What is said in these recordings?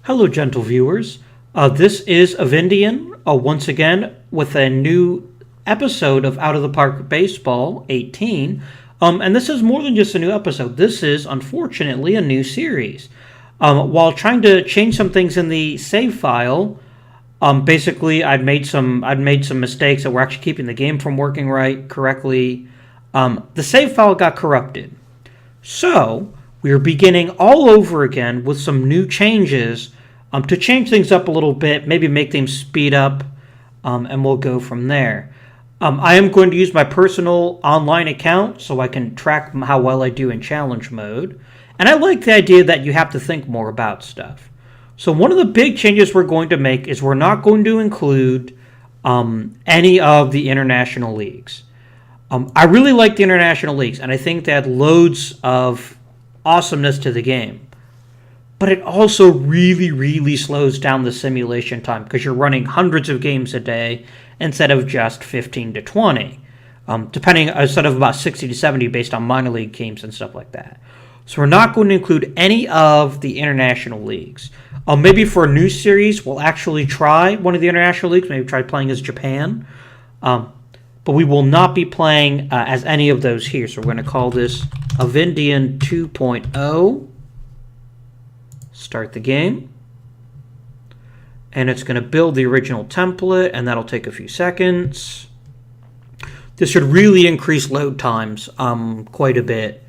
Hello, gentle viewers. This is Avindian, once again with a new episode of Out of the Park Baseball 18. And this is more than just a new episode. This is, unfortunately, a new series. While trying to change some things in the save file, basically I'd made some mistakes that were actually keeping the game from working correctly. The save file got corrupted. So we are beginning all over again with some new changes to change things up a little bit, maybe make things speed up, and we'll go from there. I am going to use my personal online account so I can track how well I do in challenge mode. And I like the idea that you have to think more about stuff. So one of the big changes we're going to make is we're not going to include any of the international leagues. I really like the international leagues, and I think they add loads of awesomeness to the game. But it also really, really slows down the simulation time because you're running hundreds of games a day instead of just 15 to 20, instead of about 60 to 70 based on minor league games and stuff like that. So we're not going to include any of the international leagues. Maybe for a new series, we'll actually try one of the international leagues, maybe try playing as Japan. But we will not be playing as any of those here. So we're going to call this Avindian 2.0. Start the game. And it's going to build the original template, and that'll take a few seconds. This should really increase load times quite a bit,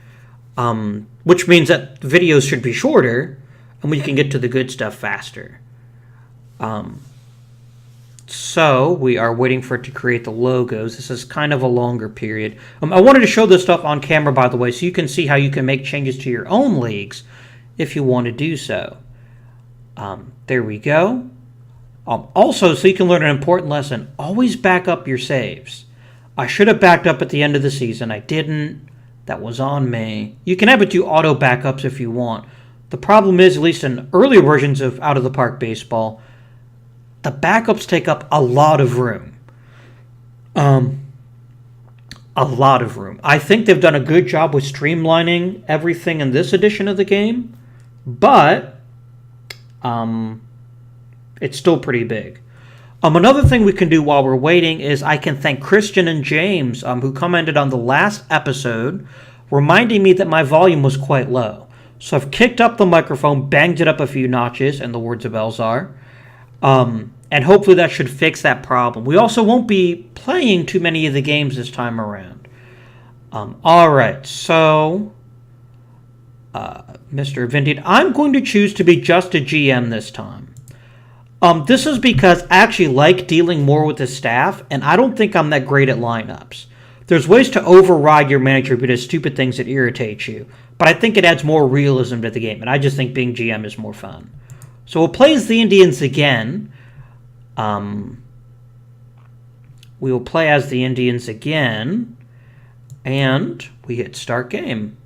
which means that videos should be shorter, and we can get to the good stuff faster. So we are waiting for it to create the logos. This is kind of a longer period. I wanted to show this stuff on camera, by the way, so you can see how you can make changes to your own leagues if you want to do so. There we go. Also, so you can learn an important lesson, always back up your saves. I should have backed up at the end of the season. I didn't. That was on me. You can have it do auto backups if you want. The problem is, at least in earlier versions of Out of the Park Baseball, the backups take up a lot of room. A lot of room. I think they've done a good job with streamlining everything in this edition of the game, but it's still pretty big. Another thing we can do while we're waiting is I can thank Christian and James, who commented on the last episode, reminding me that my volume was quite low. So I've kicked up the microphone, banged it up a few notches, in the words of Elzar, and hopefully that should fix that problem. We also won't be playing too many of the games this time around. All right, so Mr. Vindian, I'm going to choose to be just a GM this time. This is because I actually like dealing more with the staff, and I don't think I'm that great at lineups. There's ways to override your manager because stupid things that irritate you, but I think it adds more realism to the game, and I just think being GM is more fun. So we'll play as the Indians again. We will play as the Indians again, and we hit start game.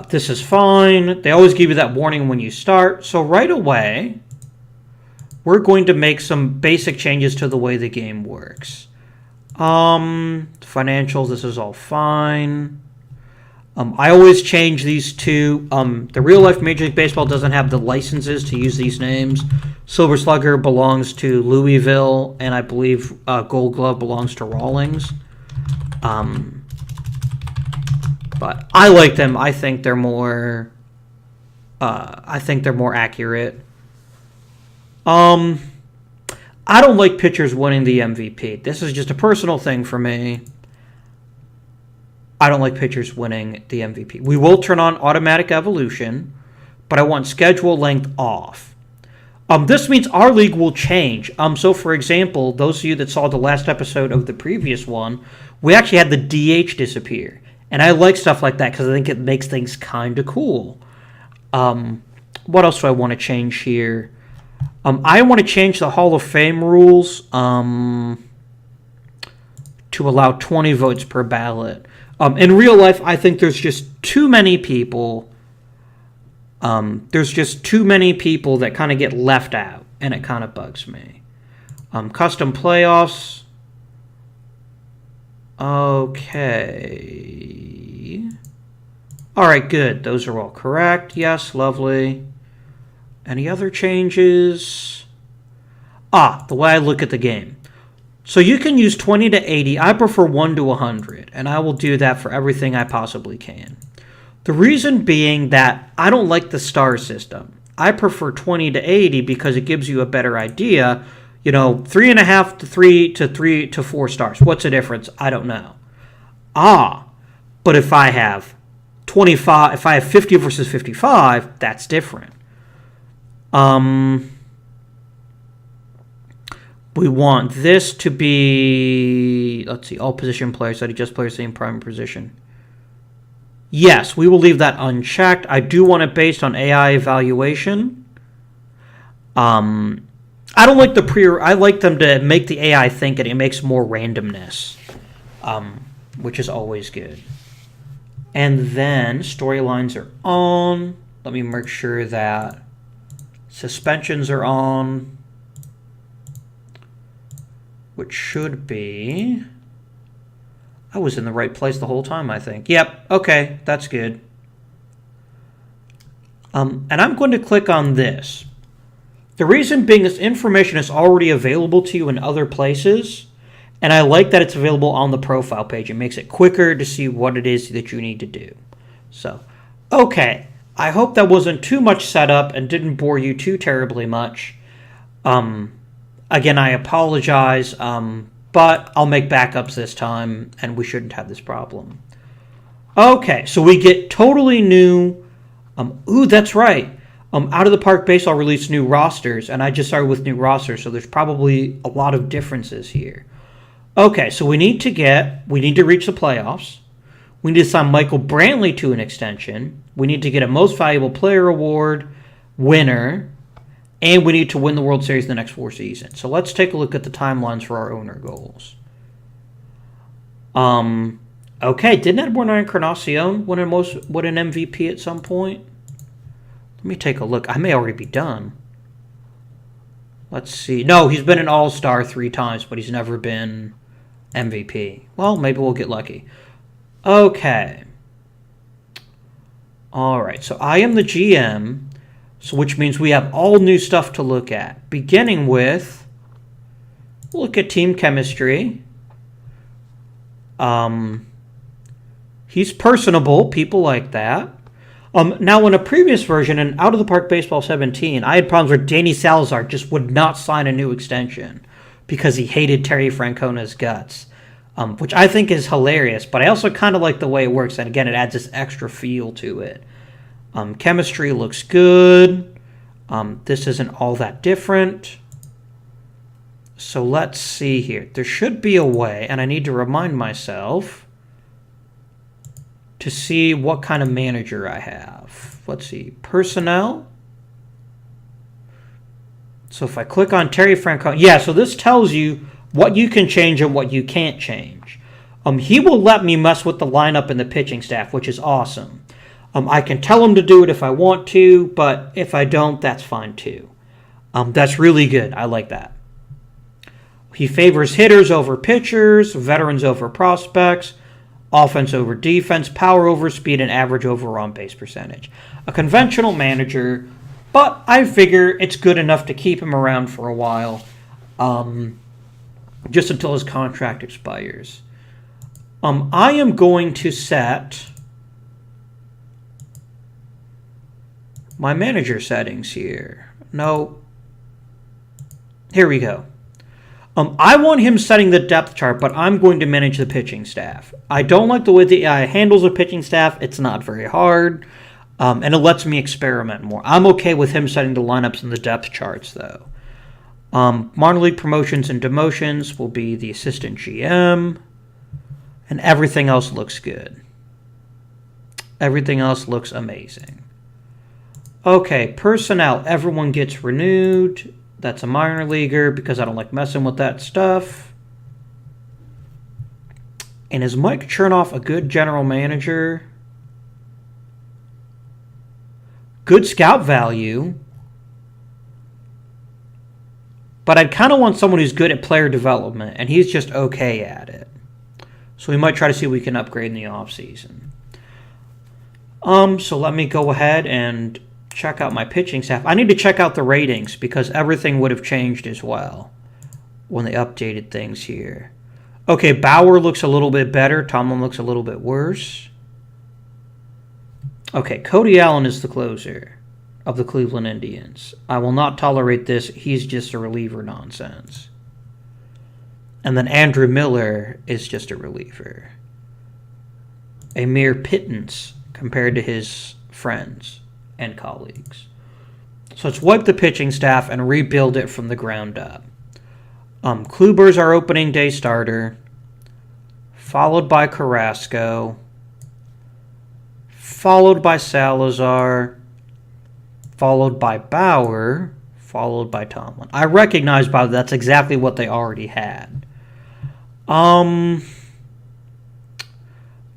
This is fine. They always give you that warning when you start. So right away, we're going to make some basic changes to the way the game works. Financials, this is all fine. I always change these two. The real life Major League Baseball doesn't have the licenses to use these names. Silver Slugger belongs to Louisville, and I believe Gold Glove belongs to Rawlings. But I like them. I think they're more. I think they're more accurate. I don't like pitchers winning the MVP. This is just a personal thing for me. I don't like pitchers winning the MVP. We will turn on automatic evolution, but I want schedule length off. This means our league will change. So, for example, those of you that saw the last episode of the previous one, we actually had the DH disappear. And I like stuff like that because I think it makes things kind of cool. What else do I want to change here? I want to change the Hall of Fame rules to allow 20 votes per ballot. In real life, I think there's just too many people. There's just too many people that kind of get left out, and it kind of bugs me. Custom playoffs. Okay. All right, good. Those are all correct. Yes, lovely. Any other changes? The way I look at the game. So you can use 20 to 80. I prefer 1 to 100, and I will do that for everything I possibly can. The reason being that I don't like the star system. I prefer 20 to 80 because it gives you a better idea. 3.5 to 3 to 4 stars. What's the difference? I don't know. But if I have 25, if I have 50 versus 55, that's different. We want this to be, let's see, all position players, so just players same primary position. Yes, we will leave that unchecked. I do want it based on AI evaluation. I don't like I like them to make the AI think, and it makes more randomness, which is always good. And then storylines are on. Let me make sure that suspensions are on. Which should be... I was in the right place the whole time, I think. Yep, okay, that's good. And I'm going to click on this. The reason being this information is already available to you in other places, and I like that it's available on the profile page. It makes it quicker to see what it is that you need to do. So, okay. I hope that wasn't too much setup and didn't bore you too terribly much. Again, I apologize, but I'll make backups this time, and we shouldn't have this problem. Okay, so we get totally new... that's right. Out of the Park Baseball released new rosters, and I just started with new rosters, so there's probably a lot of differences here. Okay, so we need to reach the playoffs. We need to sign Michael Brantley to an extension. We need to get a Most Valuable Player award winner. And we need to win the World Series in the next 4 seasons. So let's take a look at the timelines for our owner goals. Okay, didn't Edwin Encarnacion win an MVP at some point? Let me take a look. I may already be done. Let's see. No, he's been an All-Star 3 times, but he's never been MVP. Well, maybe we'll get lucky. Okay. All right, so I am the GM. So which means we have all new stuff to look at. Beginning with, we'll look at team chemistry. He's personable. People like that. Now, in a previous version, in Out of the Park Baseball 17, I had problems where Danny Salazar just would not sign a new extension because he hated Terry Francona's guts, which I think is hilarious. But I also kind of like the way it works. And again, it adds this extra feel to it. Chemistry looks good. This isn't all that different. So let's see here. There should be a way, and I need to remind myself to see what kind of manager I have. Let's see. Personnel. So if I click on Terry Francona. Yeah, so this tells you what you can change and what you can't change. He will let me mess with the lineup and the pitching staff, which is awesome. I can tell him to do it if I want to, but if I don't, that's fine too. That's really good. I like that. He favors hitters over pitchers, veterans over prospects, offense over defense, power over speed, and average over on-base percentage. A conventional manager, but I figure it's good enough to keep him around for a while, just until his contract expires. I am going to set my manager settings here. No. Here we go. I want him setting the depth chart, but I'm going to manage the pitching staff. I don't like the way the AI handles the pitching staff. It's not very hard, and it lets me experiment more. I'm okay with him setting the lineups and the depth charts, though. Minor league promotions and demotions will be the assistant GM, and everything else looks good. Everything else looks amazing. Okay, personnel. Everyone gets renewed. That's a minor leaguer because I don't like messing with that stuff. And is Mike Chernoff a good general manager? Good scout value. But I'd kind of want someone who's good at player development, and he's just okay at it. So we might try to see if we can upgrade in the offseason. So let me go ahead and check out my pitching staff. I need to check out the ratings because everything would have changed as well when they updated things here. Okay, Bauer looks a little bit better. Tomlin looks a little bit worse. Okay, Cody Allen is the closer of the Cleveland Indians. I will not tolerate this. He's just a reliever nonsense. And then Andrew Miller is just a reliever. A mere pittance compared to his friends and colleagues. So let's wipe the pitching staff and rebuild it from the ground up. Kluber's our opening day starter, followed by Carrasco, followed by Salazar, followed by Bauer, followed by Tomlin. I recognize, by that's exactly what they already had.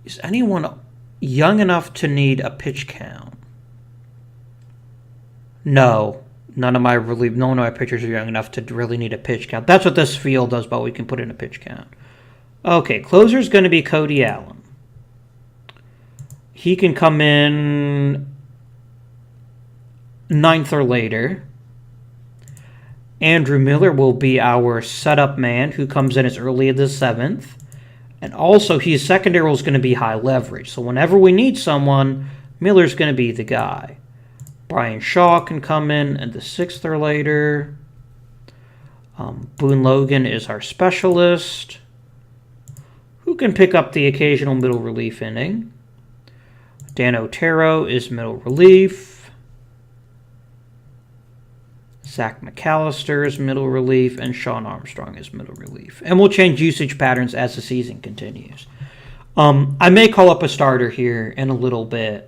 Is anyone young enough to need a pitch count? No. None of my pitchers are young enough to really need a pitch count. That's what this field does, but we can put in a pitch count. Okay, closer's going to be Cody Allen. He can come in 9th or later. Andrew Miller will be our setup man who comes in as early as the 7th. And also, his secondary role is going to be high leverage. So whenever we need someone, Miller's going to be the guy. Brian Shaw can come in at the 6th or later. Boone Logan is our specialist, who can pick up the occasional middle relief inning. Dan Otero is middle relief. Zach McAllister is middle relief, and Sean Armstrong is middle relief. And we'll change usage patterns as the season continues. I may call up a starter here in a little bit.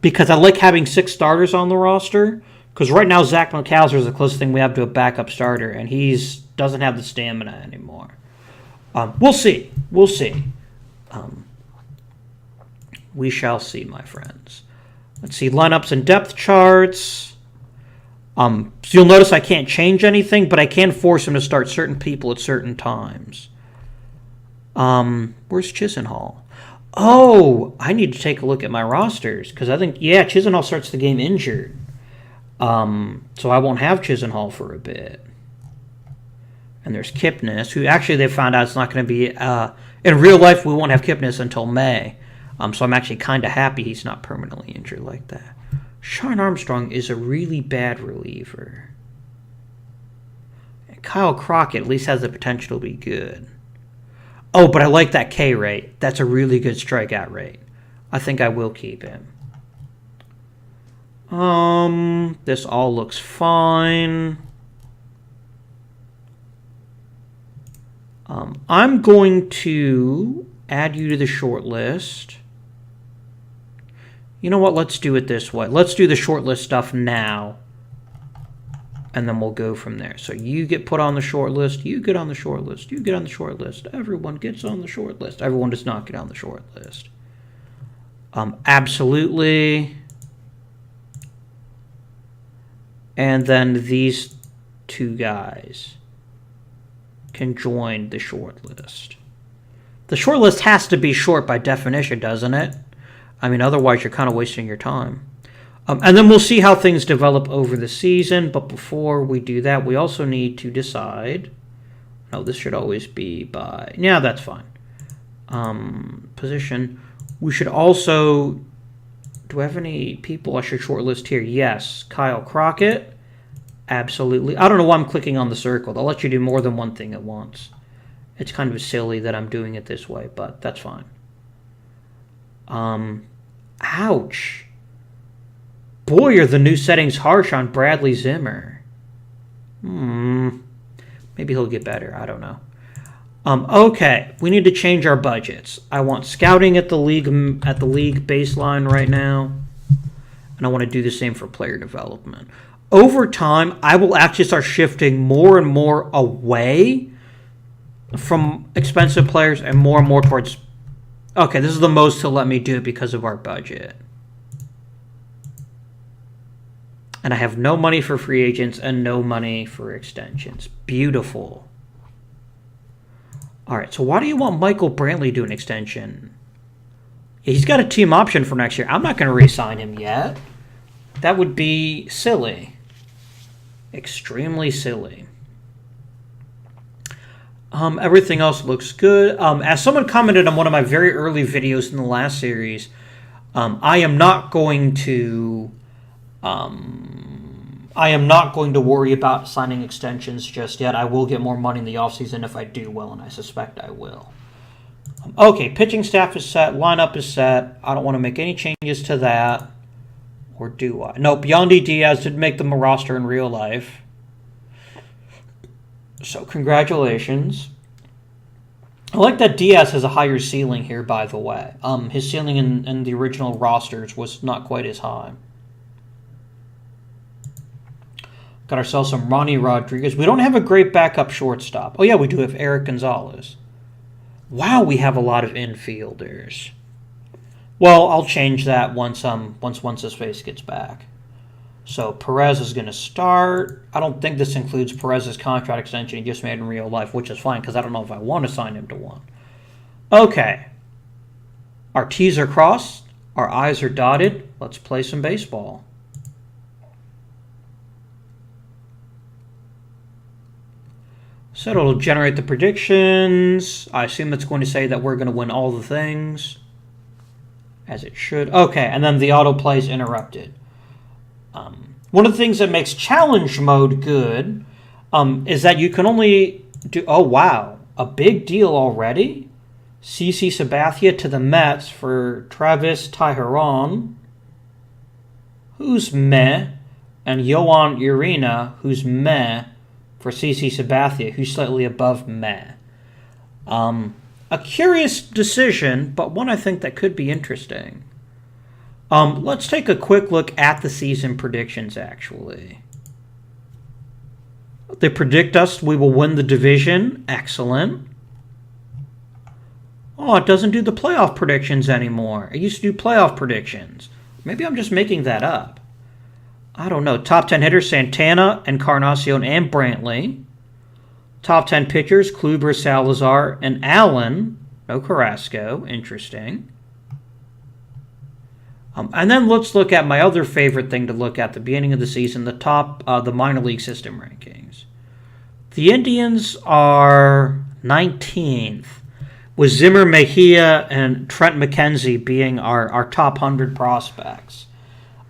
Because I like having 6 starters on the roster. Because right now, Zach McAllister is the closest thing we have to a backup starter, and he doesn't have the stamina anymore. We'll see. We'll see. We shall see, my friends. Let's see lineups and depth charts. So you'll notice I can't change anything, but I can force him to start certain people at certain times. Where's Chisenhall? Oh, I need to take a look at my rosters because I think, Chisenhall starts the game injured. So I won't have Chisenhall for a bit. And there's Kipnis, who actually they found out it's not going to be, in real life we won't have Kipnis until May. So I'm actually kind of happy he's not permanently injured like that. Sean Armstrong is a really bad reliever. And Kyle Crockett at least has the potential to be good. Oh, but I like that K rate. That's a really good strikeout rate. I think I will keep him. This all looks fine. I'm going to add you to the short list. You know what? Let's do it this way. Let's do the short list stuff now. And then we'll go from there. So you get put on the short list. You get on the short list. You get on the short list. Everyone gets on the short list. Everyone does not get on the short list. Absolutely. And then these 2 guys can join the short list. The short list has to be short by definition, doesn't it? I mean, otherwise you're kind of wasting your time. And then we'll see how things develop over the season. But before we do that, we also need to decide. No, this should always be by... Yeah, that's fine. Position. We should also... Do I have any people I should shortlist here? Yes. Kyle Crockett. Absolutely. I don't know why I'm clicking on the circle. They'll let you do more than one thing at once. It's kind of silly that I'm doing it this way, but that's fine. Ouch. Boy, are the new settings harsh on Bradley Zimmer. Maybe he'll get better. I don't know. Okay, we need to change our budgets. I want scouting at the league baseline right now, and I want to do the same for player development. Over time, I will actually start shifting more and more away from expensive players and more towards... Okay, this is the most he'll let me do it because of our budget. And I have no money for free agents and no money for extensions. Beautiful. All right, so why do you want Michael Brantley to do an extension? He's got a team option for next year. I'm not going to re-sign him yet. That would be silly. Extremely silly. Everything else looks good. As someone commented on one of my very early videos in the last series, I am not going to worry about signing extensions just yet. I will get more money in the offseason if I do well, and I suspect I will. Okay, pitching staff is set. Lineup is set. I don't want to make any changes to that. Or do I? Nope, Yandy Diaz did make the roster in real life. So congratulations. I like that Diaz has a higher ceiling here, by the way. His ceiling in the original rosters was not quite as high. Got ourselves some Ronnie Rodriguez. We don't have a great backup shortstop. Oh, yeah, we do have Eric Gonzalez. Wow, we have a lot of infielders. Well, I'll change that once his face gets back. So Perez is going to start. I don't think this includes Perez's contract extension he just made in real life, which is fine because I don't know if I want to sign him to one. Okay. Our T's are crossed. Our I's are dotted. Let's play some baseball. So it'll generate the predictions. I assume it's going to say that we're going to win all the things. As it should. Okay, and then the autoplay is interrupted. One of the things that makes challenge mode good is that you can only do... Oh, wow. A big deal already? CC Sabathia to the Mets for Travis Tyheron, who's meh, and Yohan Urena, who's meh, for CC Sabathia, who's slightly above meh. A curious decision, but one I think that could be interesting. Let's take a quick look at the season predictions, actually. They predict us we will win the division. Excellent. Oh, it doesn't do the playoff predictions anymore. It used to do playoff predictions. Maybe I'm just making that up. I don't know. Top 10 hitters, Santana, Encarnacion, and Brantley. Top 10 pitchers, Kluber, Salazar, and Allen. No Carrasco. Interesting. And then let's look at my other favorite thing to look at the beginning of the season, the minor league system rankings. The Indians are 19th, with Zimmer, Mejia, and Trent McKenzie being our top 100 prospects.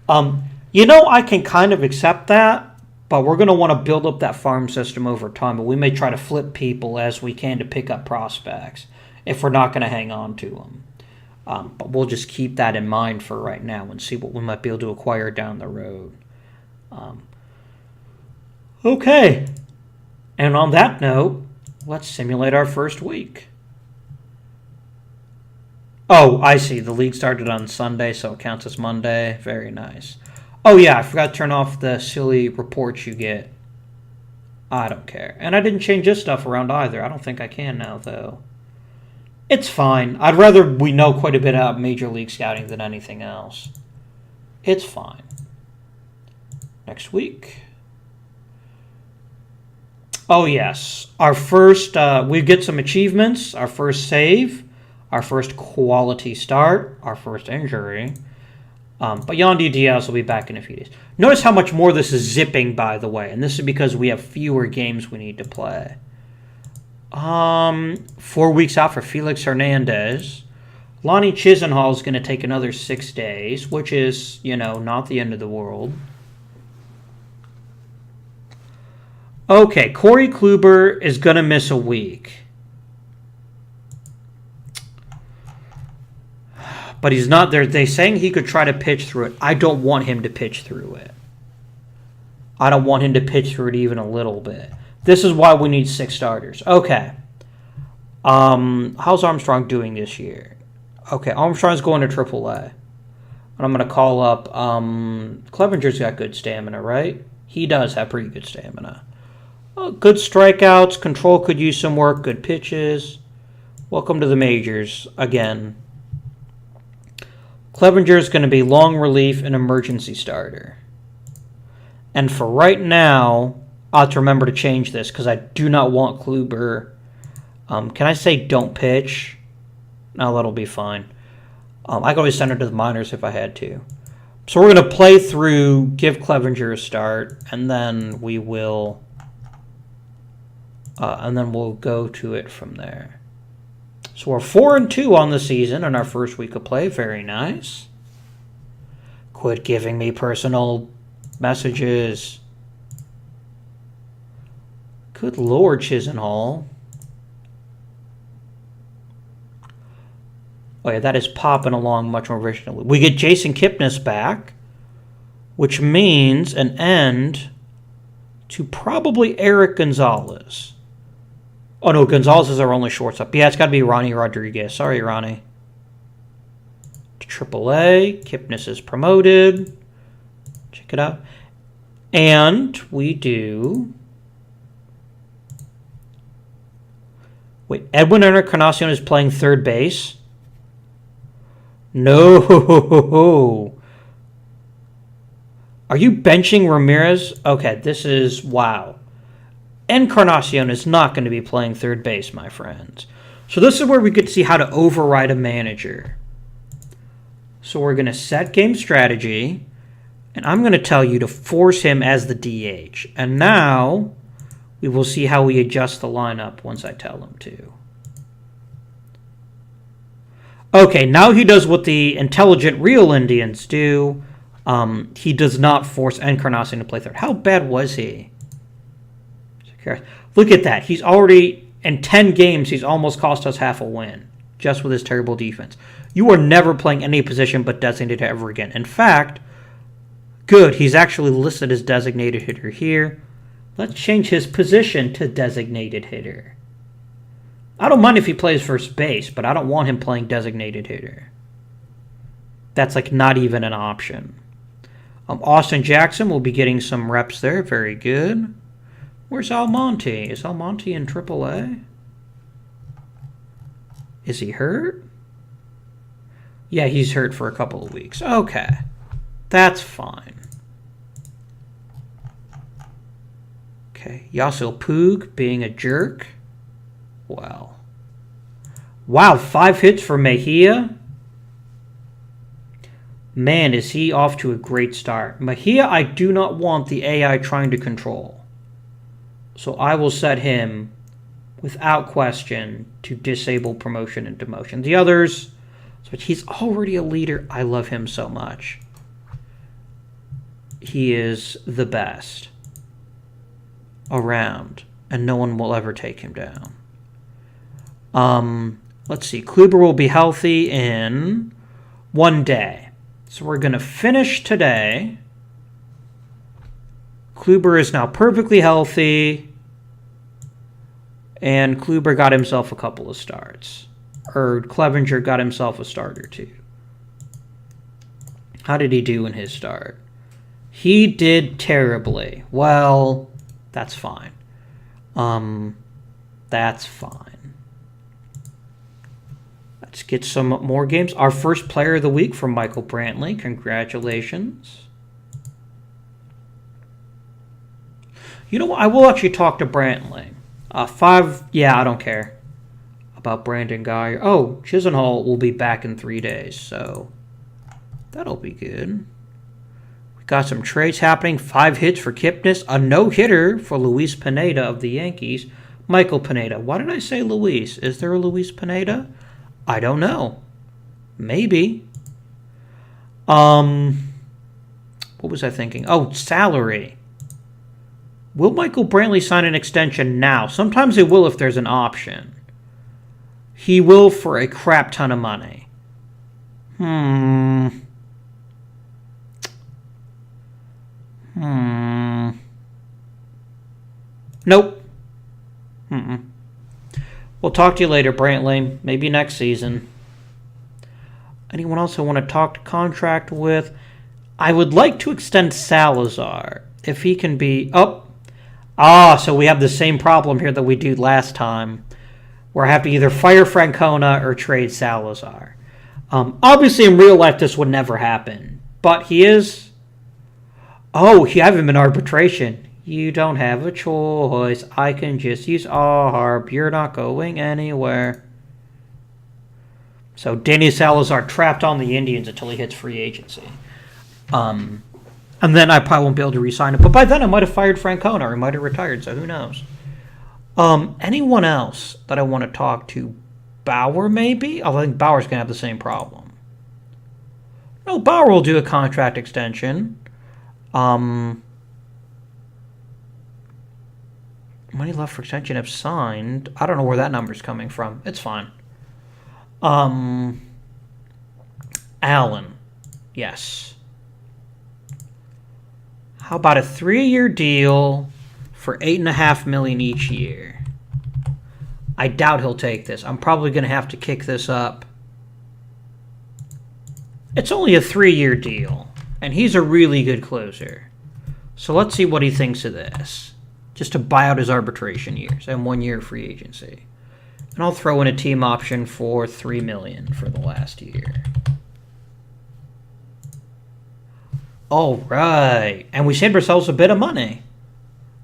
I can kind of accept that, but we're going to want to build up that farm system over time, and we may try to flip people as we can to pick up prospects if we're not going to hang on to them. But we'll just keep that in mind for right now and see what we might be able to acquire down the road. Okay. And on that note, let's simulate our first week. Oh, I see. The league started on Sunday, so it counts as Monday. Very nice. Oh, yeah, I forgot to turn off the silly reports you get. I don't care. And I didn't change this stuff around either. I don't think I can now, though. It's fine. I'd rather we know quite a bit about Major League Scouting than anything else. It's fine. Next week. Oh, yes. Our first, we get some achievements. Our first save. Our first quality start. Our first injury. But Yandy Diaz will be back in a few days. Notice how much more this is zipping, by the way. And this is because we have fewer games we need to play. 4 weeks out for Felix Hernandez. Lonnie Chisenhall is going to take another 6 days, which is, not the end of the world. Okay, Corey Kluber is going to miss a week. But he's not there. They're saying he could try to pitch through it. I don't want him to pitch through it. I don't want him to pitch through it even a little bit. This is why we need 6 starters. Okay. How's Armstrong doing this year? Okay, Armstrong's going to AAA. And I'm going to call up... Clevenger's got good stamina, right? He does have pretty good stamina. Good strikeouts. Control could use some work. Good pitches. Welcome to the majors again. Clevenger's going to be long relief and emergency starter. And for right now... I'll have to remember to change this because I do not want Kluber. Can I say don't pitch? No, that'll be fine. I could always send her to the minors if I had to. So we're going to play through, give Clevenger a start, and then we will... and then we'll go to it from there. So we're 4-2 on the season in our first week of play. Very nice. Quit giving me personal messages. Good Lord, Chisenhall. Oh yeah, that is popping along much more originally. We get Jason Kipnis back, which means an end to probably Eric Gonzalez. Oh no, Gonzalez is our only shortstop. Yeah, it's got to be Ronnie Rodriguez. Sorry, Ronnie. To AAA, Kipnis is promoted. Check it out. And we do... Wait, Edwin Encarnacion is playing third base. No. Are you benching Ramirez? Okay, this is... Wow. Encarnacion is not going to be playing third base, my friends. So this is where we get to see how to override a manager. So we're going to set game strategy, and I'm going to tell you to force him as the DH. And now we will see how we adjust the lineup once I tell him to. Okay, now he does what the intelligent real Indians do. He does not force Encarnacion to play third. How bad was he? Look at that. He's already, in 10 games, he's almost cost us half a win just with his terrible defense. You are never playing any position but designated ever again. In fact, good. He's actually listed as designated hitter here. Let's change his position to designated hitter. I don't mind if he plays first base, but I don't want him playing designated hitter. That's like not even an option. Austin Jackson will be getting some reps there. Very good. Where's Almonte? Is Almonte in AAA? Is he hurt? Yeah, he's hurt for a couple of weeks. Okay. That's fine. Okay. Yasiel Puig being a jerk. Wow. Wow, 5 hits for Mejia. Man, is he off to a great start. Mejia, I do not want the AI trying to control. So I will set him, without question, to disable promotion and demotion. The others, but he's already a leader. I love him so much. He is the best around, and no one will ever take him down. Let's see. Kluber will be healthy in 1 day. So we're going to finish today. Kluber is now perfectly healthy. And Kluber got himself a couple of starts. Or Clevenger got himself a start or two. How did he do in his start? He did terribly. Well, that's fine. That's fine. Let's get some more games. Our first player of the week from Michael Brantley. Congratulations. You know what? I will actually talk to Brantley. 5, yeah, I don't care about Brandon Guyer. Oh, Chisenhall will be back in 3 days, so that'll be good. We got some trades happening. 5 hits for Kipnis. A no-hitter for Luis Pineda of the Yankees. Michael Pineda. Why did I say Luis? Is there a Luis Pineda? I don't know. Maybe. What was I thinking? Oh, salary. Will Michael Brantley sign an extension now? Sometimes he will if there's an option. He will for a crap ton of money. Nope. We'll talk to you later, Brantley. Maybe next season. Anyone else I want to talk to contract with? I would like to extend Salazar. If he can be... so we have the same problem here that we did last time. Where I have to either fire Francona or trade Salazar. Obviously, in real life, this would never happen. But he is... Oh, he have him in arbitration. You don't have a choice. I can just use ARB. You're not going anywhere. So Danny Salazar trapped on the Indians until he hits free agency. And then I probably won't be able to re-sign it. But by then I might have fired Francona or he might have retired, so who knows. Anyone else that I want to talk to? Bauer, maybe? I think Bauer's going to have the same problem. No, Bauer will do a contract extension. Money left for extension if signed. I don't know where that number's coming from. It's fine. Allen. Yes. How about a 3-year deal for $8.5 million each year? I doubt he'll take this. I'm probably going to have to kick this up. It's only a 3-year deal, and he's a really good closer. So let's see what he thinks of this, just to buy out his arbitration years and 1 year free agency. And I'll throw in a team option for $3 million for the last year. All right, and we saved ourselves a bit of money.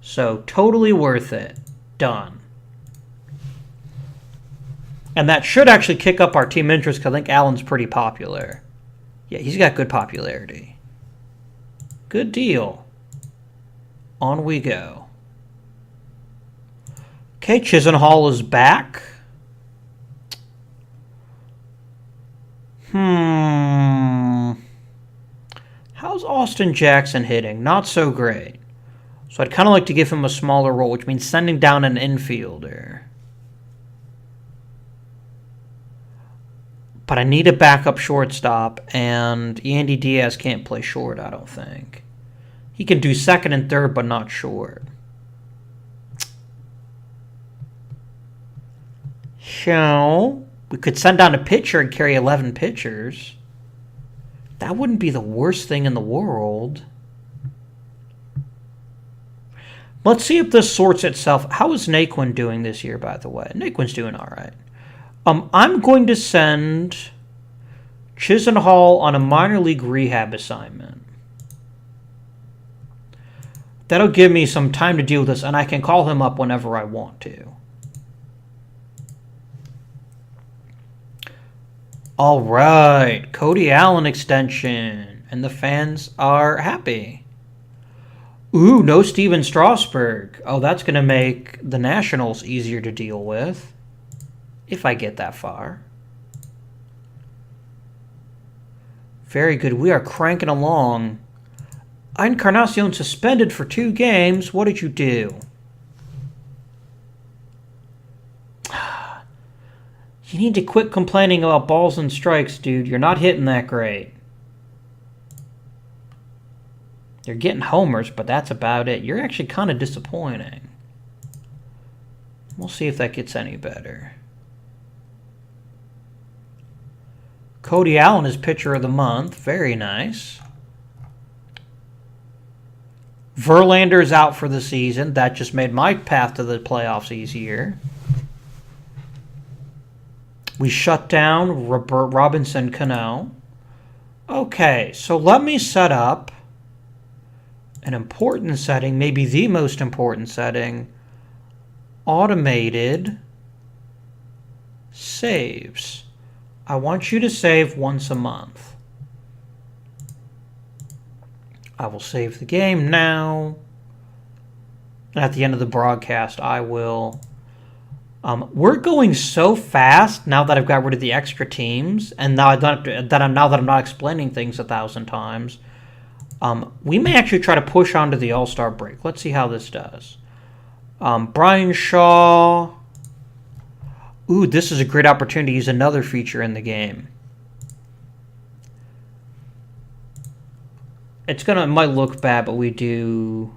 So totally worth it. Done. And that should actually kick up our team interest because I think Allen's pretty popular. Yeah, he's got good popularity. Good deal. On we go. Okay, Chisenhall is back. How's Austin Jackson hitting? Not so great. So I'd kind of like to give him a smaller role, which means sending down an infielder. But I need a backup shortstop, and Andy Diaz can't play short, I don't think. He can do second and third, but not short. So we could send down a pitcher and carry 11 pitchers. That wouldn't be the worst thing in the world. Let's see if this sorts itself. How is Naquin doing this year, by the way? Naquin's doing all right. I'm going to send Chisenhall on a minor league rehab assignment. That'll give me some time to deal with this, and I can call him up whenever I want to. All right, Cody Allen extension, and the fans are happy. Ooh, no Steven Strasburg. Oh, that's going to make the Nationals easier to deal with, if I get that far. Very good. We are cranking along. Encarnacion suspended for 2 games. What did you do? You need to quit complaining about balls and strikes, dude. You're not hitting that great. You're getting homers, but that's about it. You're actually kind of disappointing. We'll see if that gets any better. Cody Allen is pitcher of the month. Very nice. Verlander's out for the season. That just made my path to the playoffs easier. We shut down Robinson Cano. Okay, so let me set up an important setting, maybe the most important setting, automated saves. I want you to save once a month. I will save the game now. And at the end of the broadcast, I will... we're going so fast now that I've got rid of the extra teams, and now I'm not explaining things 1,000 times. We may actually try to push on to the All-Star break. Let's see how this does. Brian Shaw. Ooh, this is a great opportunity to use another feature in the game. It might look bad, but we do...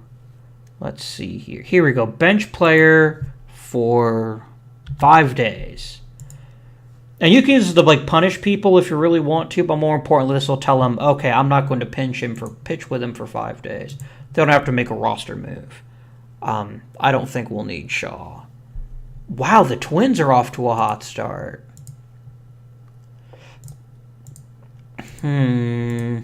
Let's see here. Here we go. Bench player for 5 days. And you can use it to punish people if you really want to, but more importantly, this will tell them, okay, I'm not going to pitch with him for 5 days. They don't have to make a roster move. I don't think we'll need Shaw. Wow, the Twins are off to a hot start. I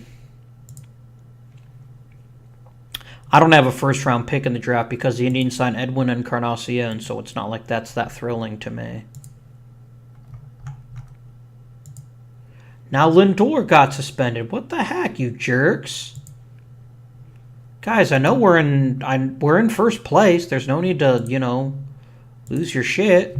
don't have a first-round pick in the draft because the Indians signed Edwin Encarnacion, so it's not like that's that thrilling to me. Now Lindor got suspended. What the heck, you jerks? Guys, I know we're in first place. There's no need to, lose your shit.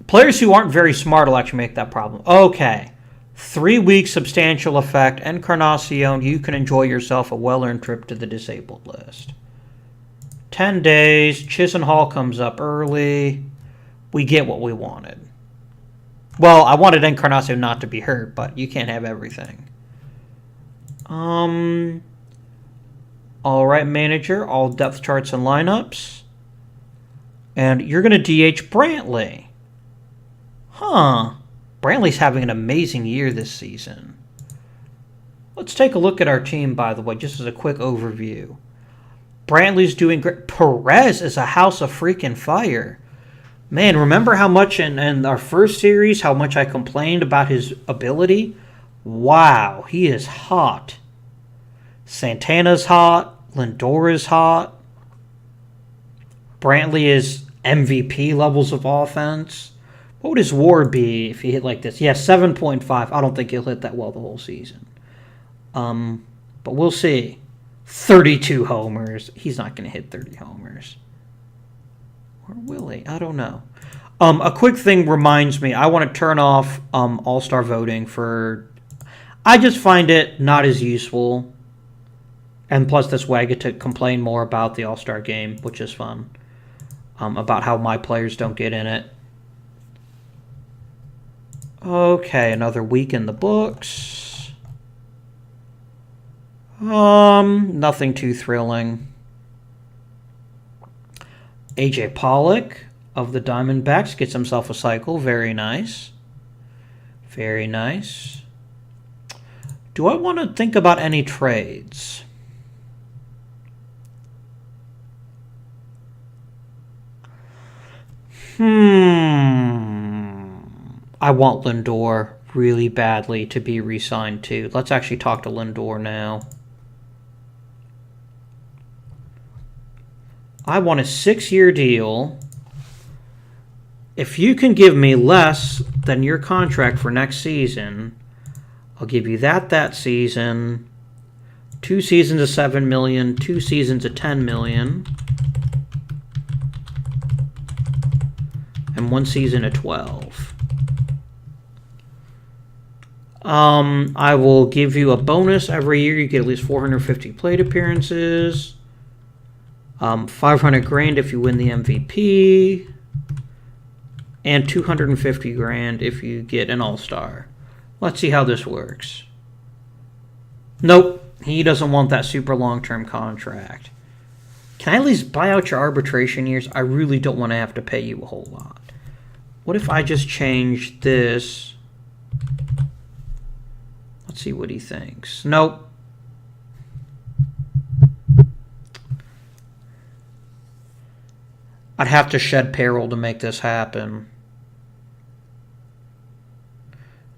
Players who aren't very smart will actually make that problem. Okay. 3 weeks substantial effect. Encarnacion, you can enjoy yourself a well-earned trip to the disabled list. 10 days. Chisenhall comes up early. We get what we wanted. Well, I wanted Encarnacion not to be hurt, but you can't have everything. All right, manager. All depth charts and lineups. And you're going to DH Brantley. Huh. Brantley's having an amazing year this season. Let's take a look at our team, by the way, just as a quick overview. Brantley's doing great. Perez is a house of freaking fire. Man, remember how much in our first series, how much I complained about his ability? Wow, he is hot. Santana's hot. Lindor is hot. Brantley is MVP levels of offense. What would his WAR be if he hit like this? Yeah, 7.5. I don't think he'll hit that well the whole season. But we'll see. 32 homers. He's not going to hit 30 homers. Or will he? I don't know. A quick thing reminds me. I want to turn off All-Star voting for... I just find it not as useful. And plus this way I get to complain more about the All-Star game, which is fun. About how my players don't get in it. Okay, another week in the books. Nothing too thrilling. AJ Pollock of the Diamondbacks gets himself a cycle. Very nice. Very nice. Do I want to think about any trades? I want Lindor really badly to be re-signed too. Let's actually talk to Lindor now. I want a 6-year deal. If you can give me less than your contract for next season, I'll give you that season. 2 seasons of $7 million, 2 seasons of $10 million, and 1 season of $12. I will give you a bonus every year. You get at least 450 plate appearances. $500,000 if you win the MVP, and $250,000 if you get an All-Star. Let's see how this works. Nope, he doesn't want that super long-term contract. Can I at least buy out your arbitration years? I really don't want to have to pay you a whole lot. What if I just change this? Let's see what he thinks. Nope. I'd have to shed payroll to make this happen.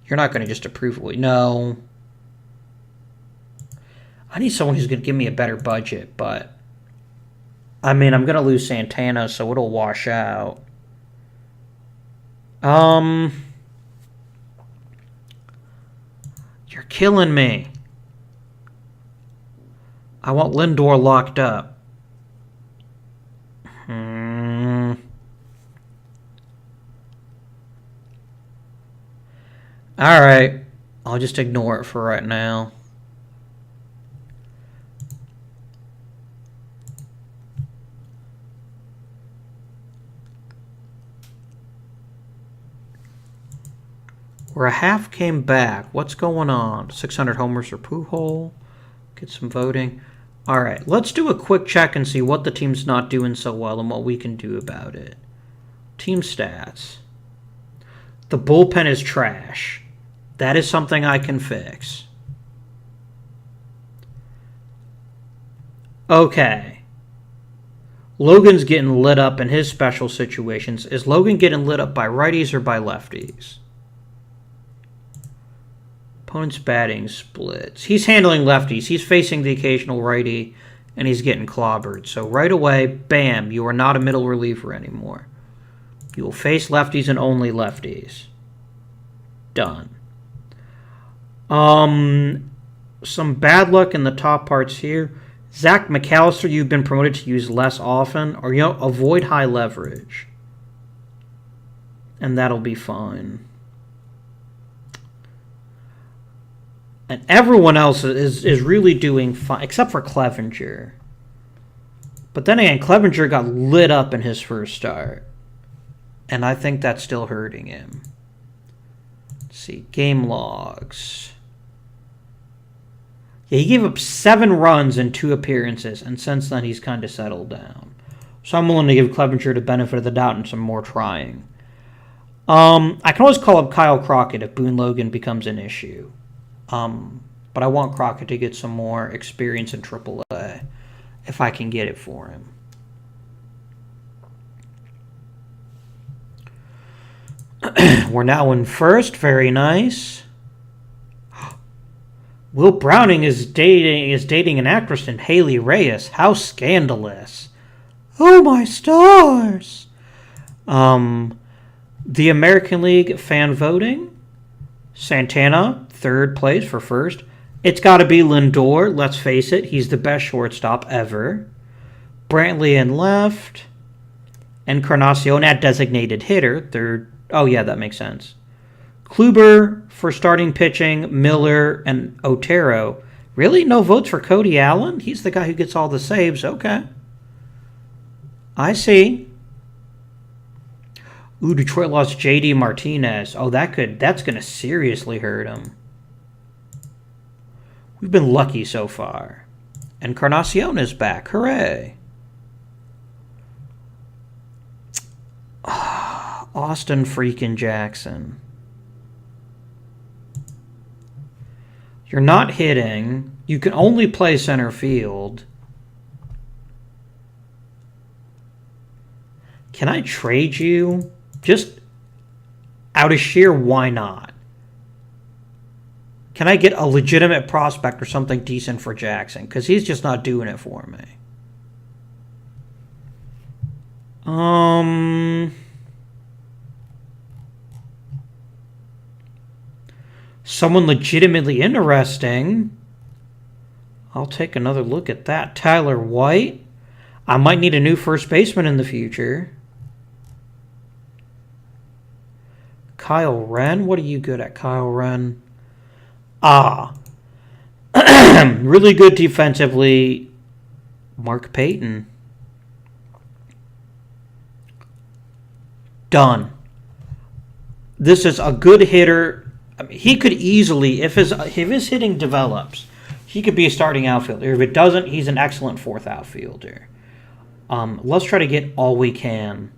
You're not going to just approve it. No. I need someone who's going to give me a better budget, but... I mean, I'm going to lose Santana, so it'll wash out. You're killing me. I want Lindor locked up. Alright. I'll just ignore it for right now. Where a half came back. What's going on? 600 homers for Pujol. Get some voting. All right, let's do a quick check and see what the team's not doing so well and what we can do about it. Team stats. The bullpen is trash. That is something I can fix. Okay. Logan's getting lit up in his special situations. Is Logan getting lit up by righties or by lefties? Opponent's batting splits. He's handling lefties. He's facing the occasional righty, and he's getting clobbered. So right away, bam, you are not a middle reliever anymore. You will face lefties and only lefties. Done. some bad luck in the top parts here. Zach McAllister, you've been promoted to use less often, or avoid high leverage, and that'll be fine. And everyone else is really doing fine, except for Clevenger. But then again, Clevenger got lit up in his first start, and I think that's still hurting him. Let's see, game logs. Yeah, he gave up 7 runs in 2 appearances, and since then he's kind of settled down. So I'm willing to give Clevenger the benefit of the doubt and some more trying. I can always call up Kyle Crockett if Boone Logan becomes an issue. But I want Crockett to get some more experience in AAA if I can get it for him. We're now in first. Very nice. Will Browning is dating an actress named Haley Reyes. How scandalous. Oh, my stars. The American League fan voting. Santana, 3rd place for first. It's got to be Lindor. Let's face it. He's the best shortstop ever. Brantley in left. Encarnacion at designated hitter. 3rd. Oh, yeah, that makes sense. Kluber for starting pitching, Miller, and Otero. Really? No votes for Cody Allen? He's the guy who gets all the saves. Okay. I see. Ooh, Detroit lost J.D. Martinez. Oh, that's going to seriously hurt him. We've been lucky so far. Encarnacion is back. Hooray. Austin freaking Jackson. You're not hitting. You can only play center field. Can I trade you? Just out of sheer why not? Can I get a legitimate prospect or something decent for Jackson? Because he's just not doing it for me. Someone legitimately interesting. I'll take another look at that. Tyler White. I might need a new first baseman in the future. Kyle Wren. What are you good at, Kyle Wren? Really good defensively. Mark Payton. Done. This is a good hitter. I mean, he could easily, if his hitting develops, he could be a starting outfielder. If it doesn't, he's an excellent 4th outfielder. Let's try to get all we can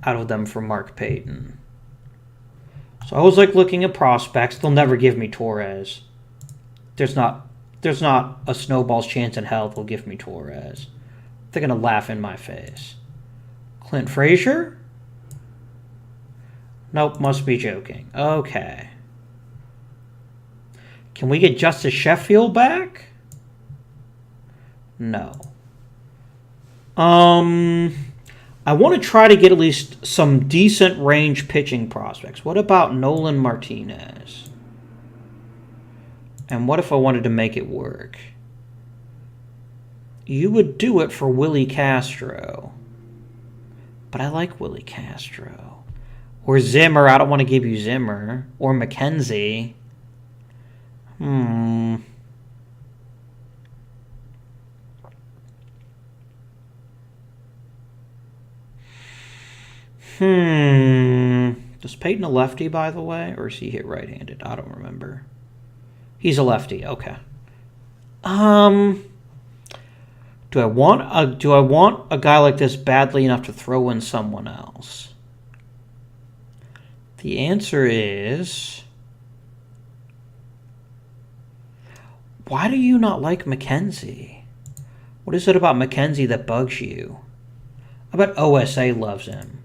out of them for Mark Payton. So I was looking at prospects. They'll never give me Torres. There's not a snowball's chance in hell they'll give me Torres. They're gonna laugh in my face. Clint Frazier? Nope, must be joking. Okay. Can we get Justice Sheffield back? No. I want to try to get at least some decent range pitching prospects. What about Nolan Martinez? And what if I wanted to make it work? You would do it for Willie Castro. But I like Willie Castro. Or Zimmer. I don't want to give you Zimmer. Or McKenzie. Does Peyton a lefty, by the way? Or is he hit right-handed? I don't remember. He's a lefty. Okay. Do I want a guy like this badly enough to throw in someone else? The answer is, why do you not like McKenzie? What is it about McKenzie that bugs you? I bet OSA loves him.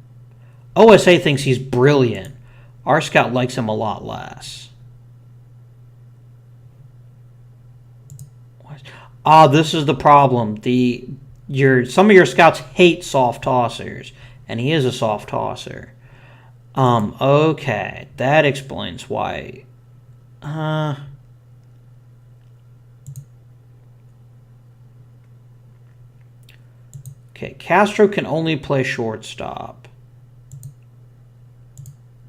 OSA thinks he's brilliant. Our scout likes him a lot less. This is the problem. Some of your scouts hate soft tossers, and he is a soft tosser. Okay, that explains why. Okay, Castro can only play shortstop.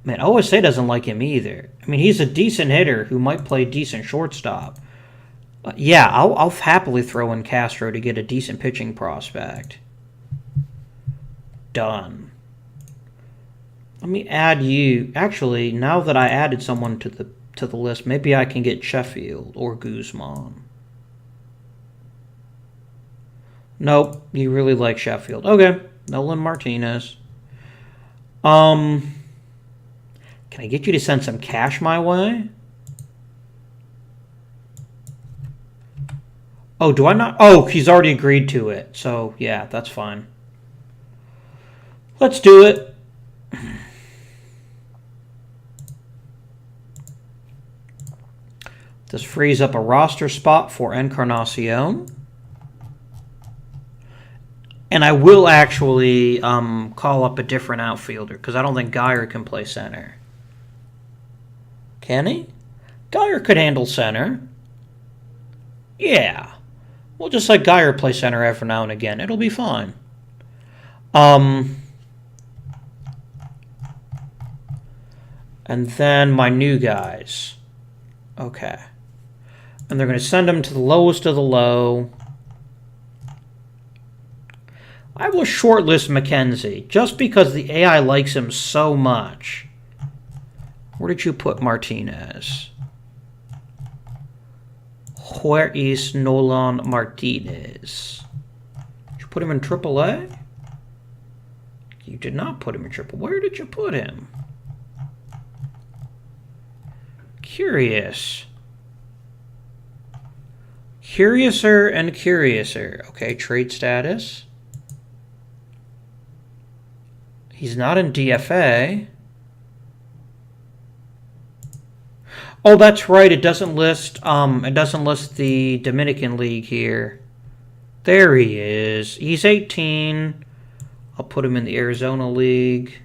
Man, OSA doesn't like him either. I mean, he's a decent hitter who might play decent shortstop. Yeah, I'll happily throw in Castro to get a decent pitching prospect. Done. Let me add you. Actually, now that I added someone to the list, maybe I can get Sheffield or Guzman. Nope, you really like Sheffield. Okay, Nolan Martinez. Can I get you to send some cash my way? Oh, do I not? Oh, he's already agreed to it. So, yeah, that's fine. Let's do it. This frees up a roster spot for Encarnacion. And I will actually call up a different outfielder because I don't think Geyer can play center. Can he? Geyer could handle center. Yeah. We'll just let Geyer play center every now and again. It'll be fine. And then my new guys. Okay. And they're going to send them to the lowest of the low. I will shortlist McKenzie just because the AI likes him so much. Where did you put Martinez? Where is Nolan Martinez? Did you put him in AAA? You did not put him in AAA. Where did you put him? Curious. Curiouser and curiouser. Okay, trade status. He's not in DFA. Oh, that's right. It doesn't list the Dominican League here. There he is. He's 18. I'll put him in the Arizona League.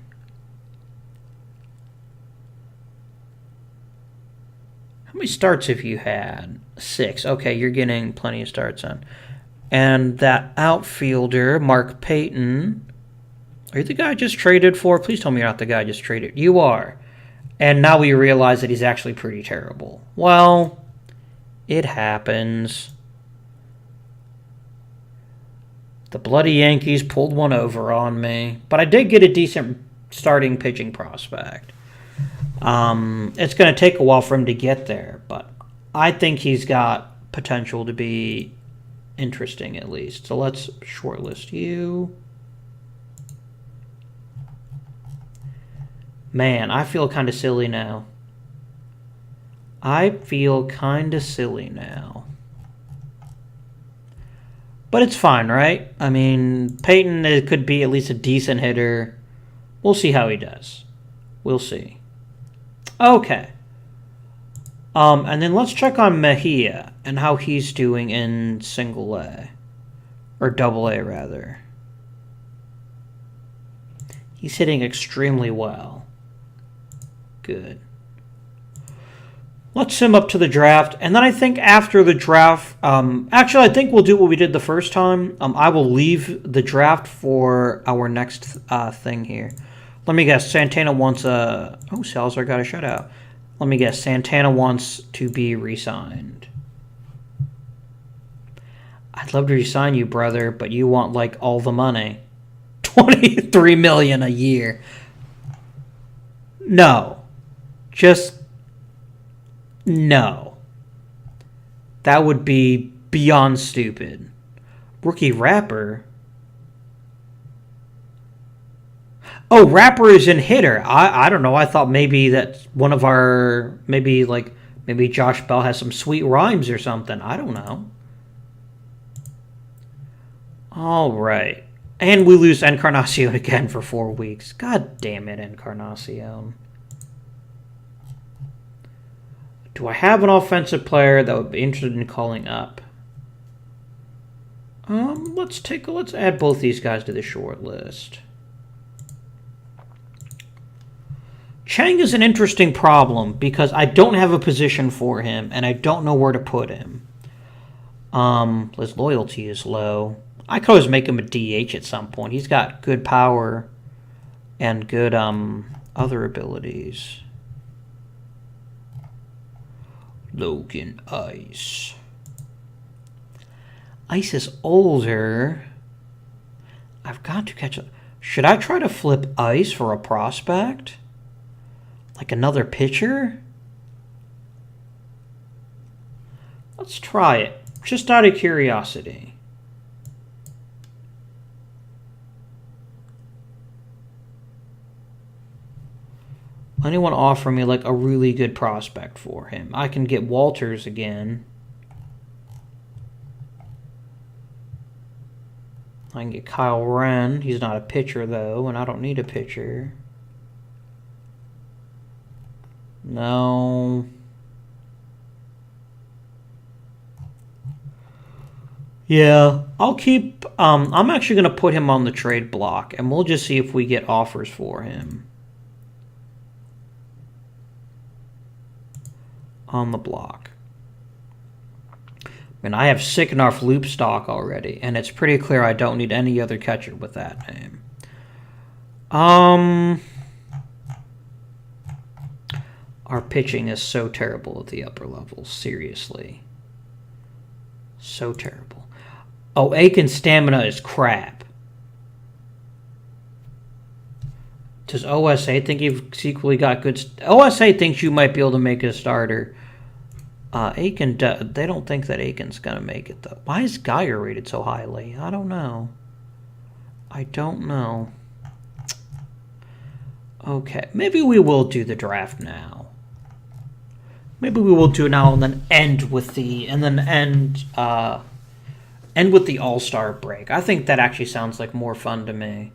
How many starts have you had? 6. Okay, you're getting plenty of starts on. And that outfielder, Mark Payton. Are you the guy I just traded for? Please tell me you're not the guy I just traded. You are. And now we realize that he's actually pretty terrible. Well, it happens. The bloody Yankees pulled one over on me. But I did get a decent starting pitching prospect. It's going to take a while for him to get there. But I think he's got potential to be interesting at least. So let's shortlist you. Man, I feel kind of silly now. But it's fine, right? I mean, Peyton it could be at least a decent hitter. We'll see how he does. We'll see. Okay. And then let's check on Mejia and how he's doing in single A. Or double A, rather. He's hitting extremely well. Good. Let's sim up to the draft. And then I think after the draft... actually, I think we'll do what we did the first time. I will leave the draft for our next thing here. Let me guess. Santana wants a... Oh, Salazar got a shutout. Let me guess. Santana wants to be re-signed. I'd love to re-sign you, brother, but you want, like, all the money. $23 million a year. No. Just no. That would be beyond stupid. Rookie Rapper? Oh, Rapper is in hitter. I don't know. I thought maybe that's one of our... Maybe Josh Bell has some sweet rhymes or something. I don't know. All right. And we lose Encarnacion again for 4 weeks. God damn it, Encarnacion. Do I have an offensive player that would be interested in calling up? Let's add both these guys to the short list. Chang is an interesting problem because I don't have a position for him and I don't know where to put him. His loyalty is low. I could always make him a DH at some point. He's got good power and good other abilities. Logan Ice. Ice is older. I've got to catch up. Should I try to flip Ice for a prospect? Like another pitcher? Let's try it. Just out of curiosity. Anyone offer me like a really good prospect for him? I can get Walters again. I can get Kyle Wren. He's not a pitcher, though, and I don't need a pitcher. No. Yeah, I'll keep... I'm actually going to put him on the trade block, and we'll just see if we get offers for him. On the block. And I have Sicknorf loop stock already, and it's pretty clear I don't need any other catcher with that name. Our pitching is so terrible at the upper levels, seriously. So terrible. Oh, Aiken's stamina is crap. Does OSA think you've equally got good... OSA thinks you might be able to make a starter. Aiken, they don't think that Aiken's going to make it, though. Why is Geyer rated so highly? I don't know. Okay, maybe we will do the draft now. Maybe we will do it now and then end with the All-Star break. I think that actually sounds like more fun to me.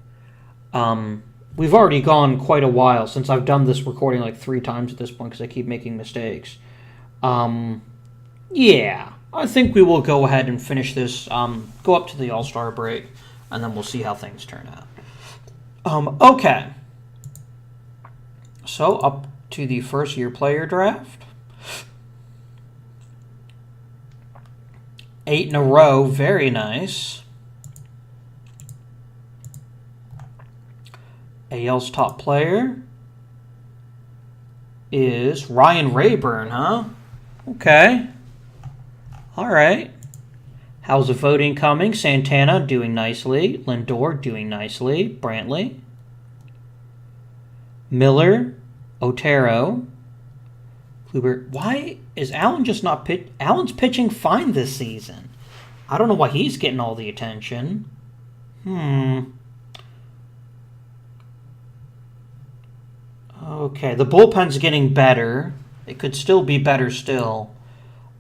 We've already gone quite a while since I've done this recording like 3 times at this point because I keep making mistakes. Yeah, I think we will go ahead and finish this, go up to the All-Star break, and then we'll see how things turn out. Okay. So, up to the first-year player draft. 8 in a row, very nice. AL's top player is Ryan Rayburn, huh? Okay. All right. How's the voting coming? Santana doing nicely. Lindor doing nicely. Brantley. Miller. Otero. Kluber. Why is Allen just not pitch? Allen's pitching fine this season. I don't know why he's getting all the attention. Okay, the bullpen's getting better. It could still be better still.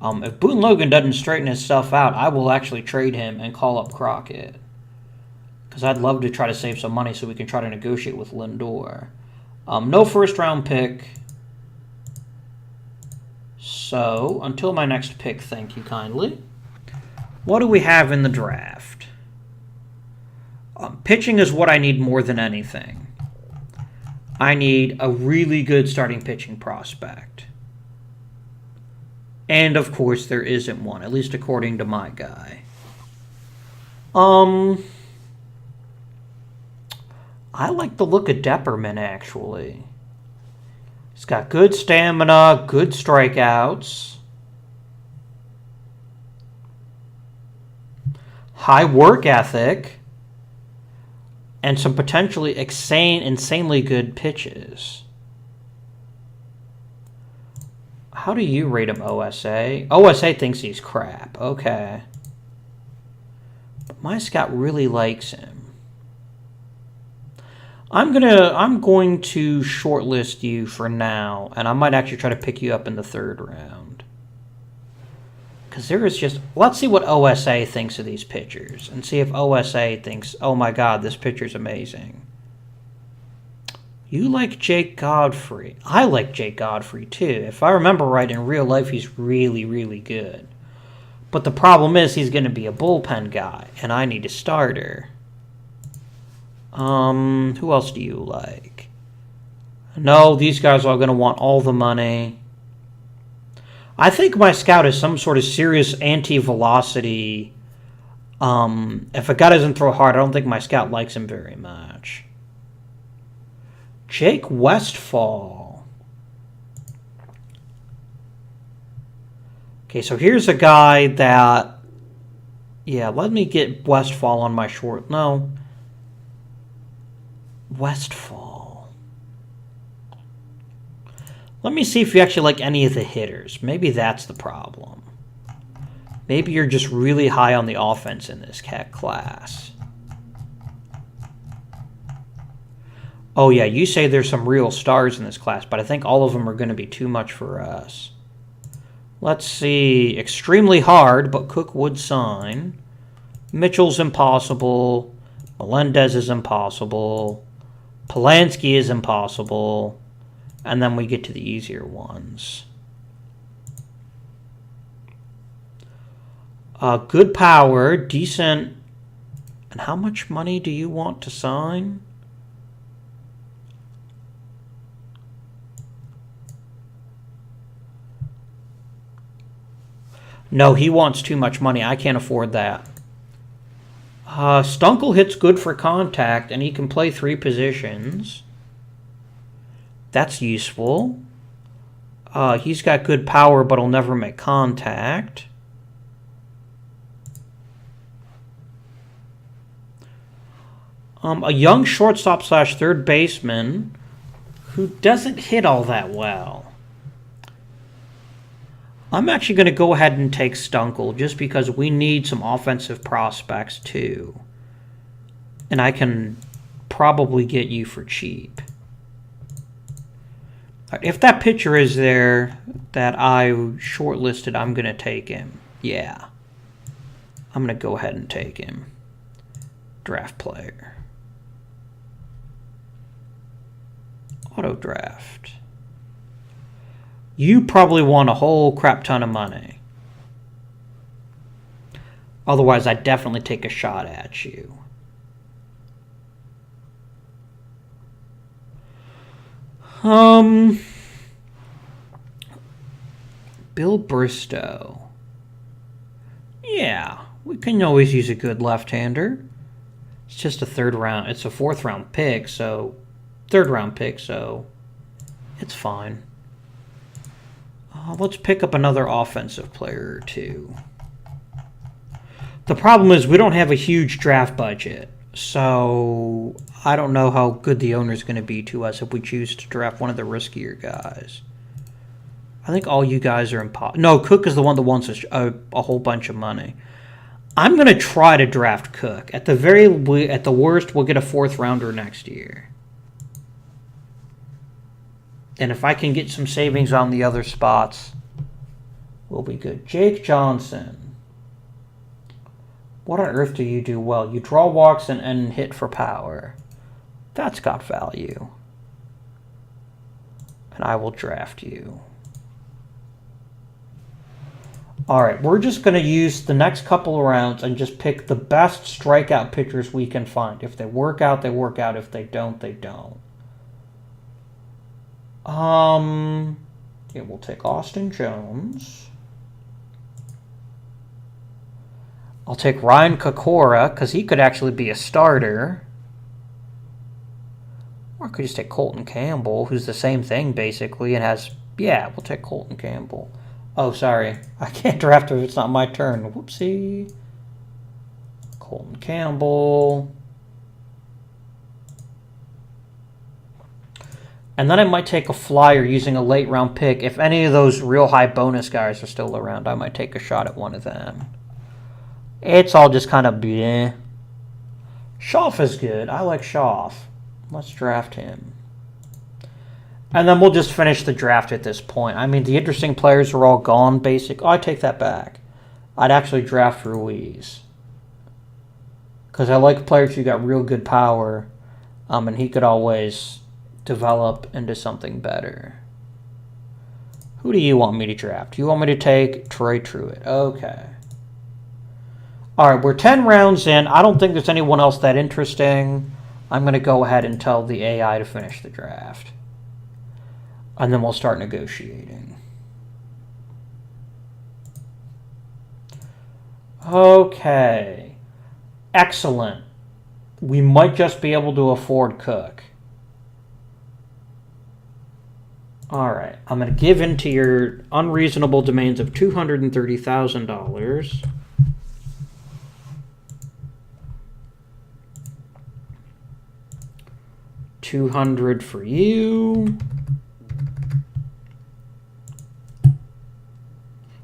If Boone Logan doesn't straighten himself out, I will actually trade him and call up Crockett. Because I'd love to try to save some money so we can try to negotiate with Lindor. No first-round pick. So, until my next pick, thank you kindly. What do we have in the draft? Pitching is what I need more than anything. I need a really good starting pitching prospect. And, of course, there isn't one, at least according to my guy. I like the look of Depperman, actually. He's got good stamina, good strikeouts. High work ethic. And some potentially insanely good pitches. How do you rate him, OSA? OSA thinks he's crap. Okay. But my scout really likes him. I'm going to shortlist you for now, and I might actually try to pick you up in the 3rd round. Because there is just... Let's see what OSA thinks of these pitchers, and see if OSA thinks, oh my god, this pitcher's amazing. You like Jake Godfrey. I like Jake Godfrey, too. If I remember right, in real life, he's really, really good. But the problem is he's going to be a bullpen guy, and I need a starter. Who else do you like? No, these guys are going to want all the money. I think my scout is some sort of serious anti-velocity If a guy doesn't throw hard, I don't think my scout likes him very much. Jake Westfall. Okay, so here's a guy that... Yeah, let me get Westfall on my short... No. Westfall. Let me see if you actually like any of the hitters. Maybe that's the problem. Maybe you're just really high on the offense in this class. Oh yeah, you say there's some real stars in this class, but I think all of them are going to be too much for us. Let's see. Extremely hard, but Cook would sign. Mitchell's impossible. Melendez is impossible. Polanski is impossible. And then we get to the easier ones. Good power, decent. And how much money do you want to sign? No, he wants too much money. I can't afford that. Stunkel hits good for contact, and he can play 3 positions. That's useful. He's got good power, but he'll never make contact. A young shortstop / third baseman who doesn't hit all that well. I'm actually going to go ahead and take Stunkel just because we need some offensive prospects too. And I can probably get you for cheap. If that pitcher is there that I shortlisted, I'm going to take him. Yeah. I'm going to go ahead and take him. Draft player. Auto draft. You probably want a whole crap ton of money. Otherwise, I'd definitely take a shot at you. Bill Bristow. Yeah, we can always use a good left-hander. It's just a third round. It's a 4th round pick, so 3rd round pick, so it's fine. Let's pick up another offensive player or two. The problem is we don't have a huge draft budget, so I don't know how good the owner's going to be to us if we choose to draft one of the riskier guys. I think all you guys are impossible. No, Cook is the one that wants a whole bunch of money. I'm going to try to draft Cook. At the worst, we'll get a 4th rounder next year. And if I can get some savings on the other spots, we'll be good. Jake Johnson. What on earth do you do well? You draw walks and hit for power. That's got value. And I will draft you. Alright, we're just going to use the next couple of rounds and just pick the best strikeout pitchers we can find. If they work out, they work out. If they don't, they don't. Yeah, we'll take Austin Jones. I'll take Ryan Kokora, because he could actually be a starter. Or I could just take Colton Campbell, who's the same thing, basically, and has... Yeah, we'll take Colton Campbell. Oh, sorry. I can't draft if it's not my turn. Whoopsie. Colton Campbell. And then I might take a flyer using a late round pick. If any of those real high bonus guys are still around, I might take a shot at one of them. It's all just kind of bleh. Schaff is good. I like Schaff. Let's draft him. And then we'll just finish the draft at this point. I mean, the interesting players are all gone, basic. Oh, I take that back. I'd actually draft Ruiz. Because I like players who got real good power. And he could always develop into something better. Who do you want me to draft? You want me to take Troy Truitt? Okay. Alright, we're 10 rounds in. I don't think there's anyone else that interesting. I'm going to go ahead and tell the AI to finish the draft. And then we'll start negotiating. Okay. Excellent. We might just be able to afford Cook. All right. I'm going to give in to your unreasonable demands of $230,000. $200 for you.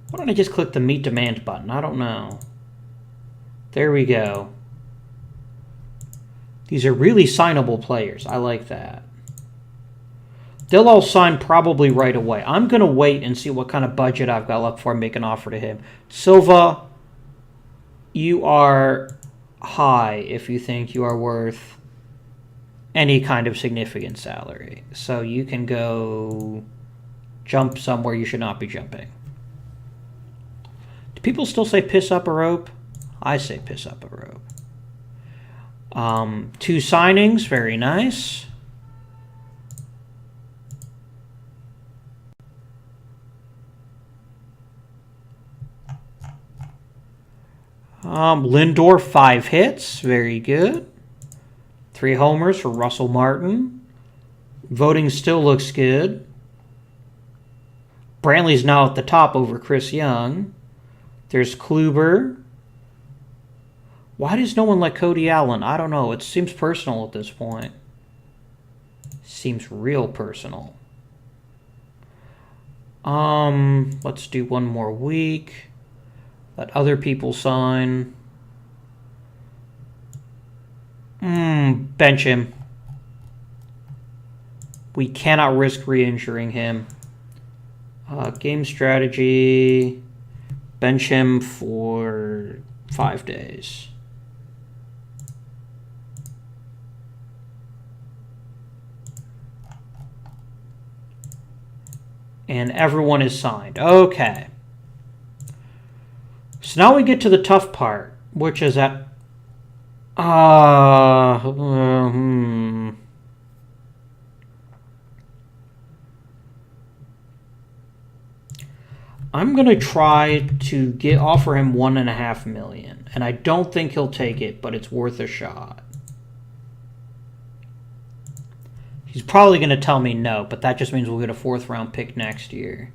Why don't I just click the meet demand button? I don't know. There we go. These are really signable players. I like that. They'll all sign probably right away. I'm going to wait and see what kind of budget I've got left before I make an offer to him. Silva, you are high if you think you are worth any kind of significant salary. So you can go jump somewhere you should not be jumping. Do people still say piss up a rope? I say piss up a rope. 2 signings, very nice. Lindor, 5 hits, very good. 3 homers for Russell Martin. Voting still looks good. Brantley's now at the top over Chris Young. There's Kluber. Why does no one like Cody Allen? I don't know. It seems personal at this point. Seems real personal. Let's do one more week. Let other people sign. Bench him. We cannot risk re-injuring him. Game strategy. Bench him for 5 days. And everyone is signed. Okay. So now we get to the tough part, which is at... I'm going to try to offer him $1.5 million. And I don't think he'll take it, but it's worth a shot. He's probably going to tell me no, but that just means we'll get a 4th round pick next year.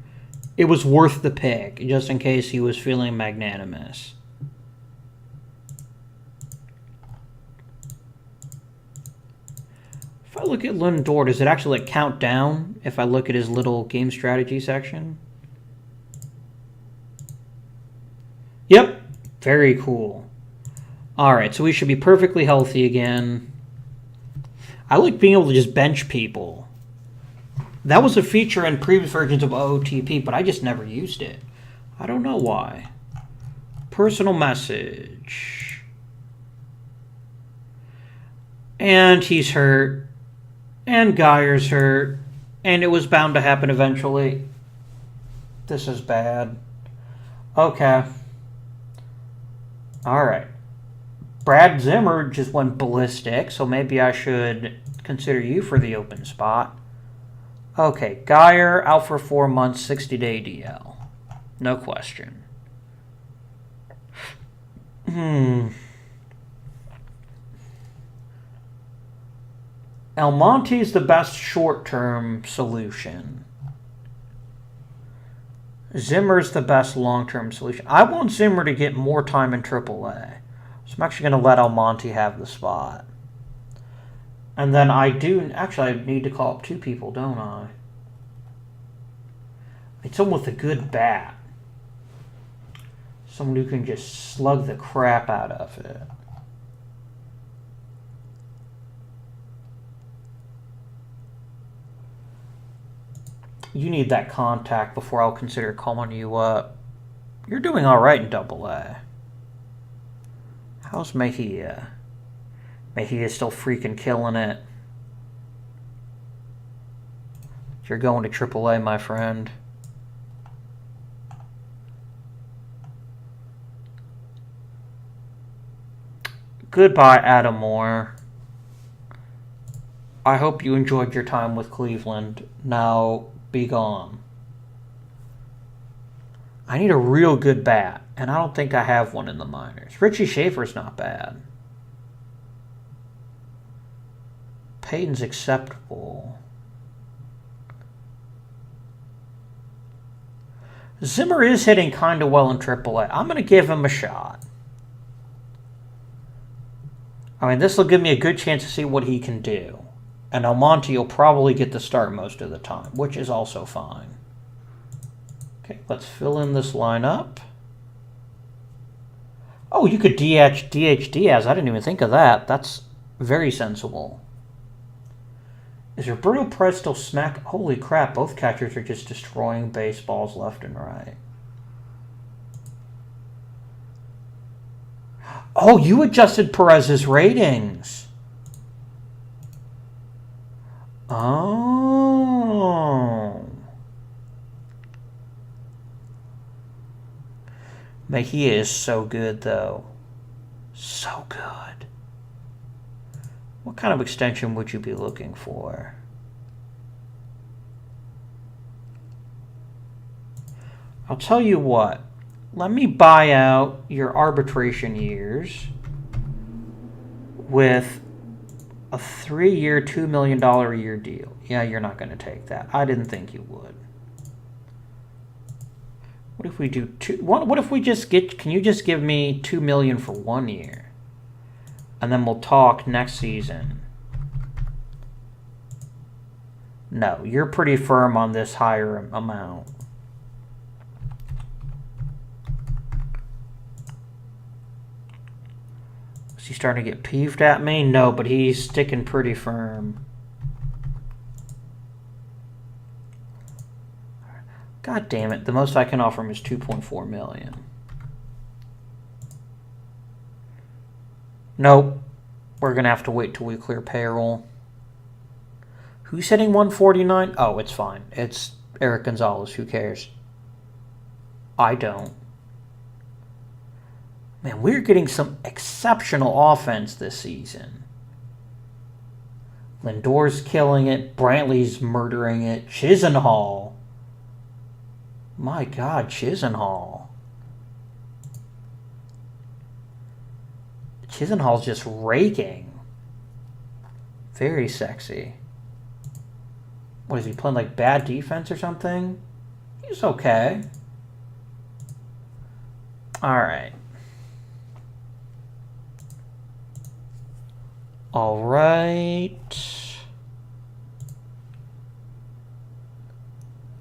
It was worth the pick, just in case he was feeling magnanimous. If I look at Lindor, does it actually like count down if I look at his little game strategy section? Yep, very cool. All right, so we should be perfectly healthy again. I like being able to just bench people. That was a feature in previous versions of OOTP, but I just never used it. I don't know why. Personal message. And he's hurt. And Geyer's hurt. And it was bound to happen eventually. This is bad. Okay. Alright. Brad Zimmer just went ballistic, so maybe I should consider you for the open spot. Okay, Geyer out for 4 months, 60-day DL. No question. Almonte's the best short-term solution. Zimmer's the best long-term solution. I want Zimmer to get more time in AAA. So I'm actually going to let Almonte have the spot. And then I need to call up 2 people, don't I? It's someone with a good bat. Someone who can just slug the crap out of it. You need that contact before I'll consider calling you up. You're doing all right in AA. How's Mejia? Mejia's still freaking killing it. You're going to AAA, my friend. Goodbye, Adam Moore. I hope you enjoyed your time with Cleveland. Now, be gone. I need a real good bat, and I don't think I have one in the minors. Richie Schaefer's not bad. Payton's acceptable. Zimmer is hitting kind of well in AAA. I'm going to give him a shot. I mean, this will give me a good chance to see what he can do. And Almonte will probably get the start most of the time, which is also fine. Okay, let's fill in this lineup. Oh, you could DH Diaz. I didn't even think of that. That's very sensible. Is Roberto Perez still smack? Holy crap, both catchers are just destroying baseballs left and right. Oh, you adjusted Perez's ratings. Oh. Mejia is so good, though. So good. What kind of extension would you be looking for? I'll tell you what. Let me buy out your arbitration years with a 3-year, $2 million a year deal. Yeah, you're not going to take that. I didn't think you would. What if we do two? What if we just get? Can you just give me $2 million for 1 year, and then we'll talk next season? No, you're pretty firm on this higher amount. Is he starting to get peeved at me? No, but he's sticking pretty firm. God damn it, the most I can offer him is $2.4 million. Nope. We're going to have to wait till we clear payroll. Who's hitting 149? Oh, it's fine. It's Eric Gonzalez. Who cares? I don't. Man, we're getting some exceptional offense this season. Lindor's killing it. Brantley's murdering it. Chisenhall. My God, Chisenhall. Chisenhall's just raking. Very sexy. What is he playing, like bad defense or something? He's okay. Alright. Alright.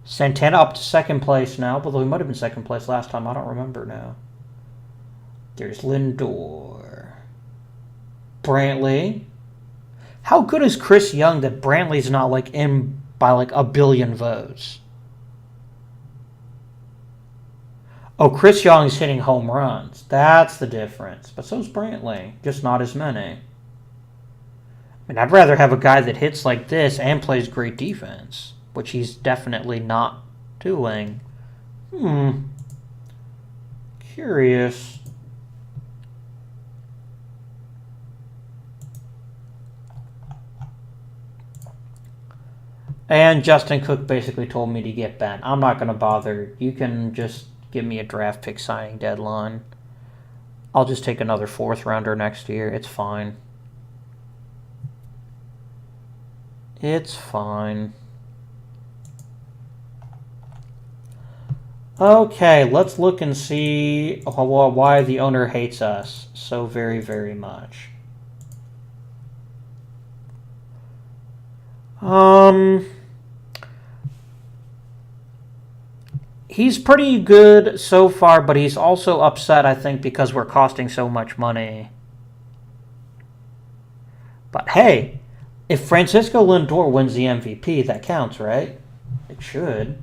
Santana up to second place now, although he might have been second place last time. I don't remember now. There's Lindor. Brantley. How good is Chris Young that Brantley's not like in by like a billion votes? Oh, Chris Young's hitting home runs. That's the difference. But so's Brantley. Just not as many. I mean, I'd rather have a guy that hits like this and plays great defense, which he's definitely not doing. Curious. And Justin Cook basically told me to get bent. I'm not going to bother. You can just give me a draft pick signing deadline. I'll just take another 4th rounder next year. It's fine. It's fine. Okay, let's look and see why the owner hates us so very, very much. He's pretty good so far, but he's also upset, I think, because we're costing so much money. But hey, if Francisco Lindor wins the MVP, that counts, right? It should.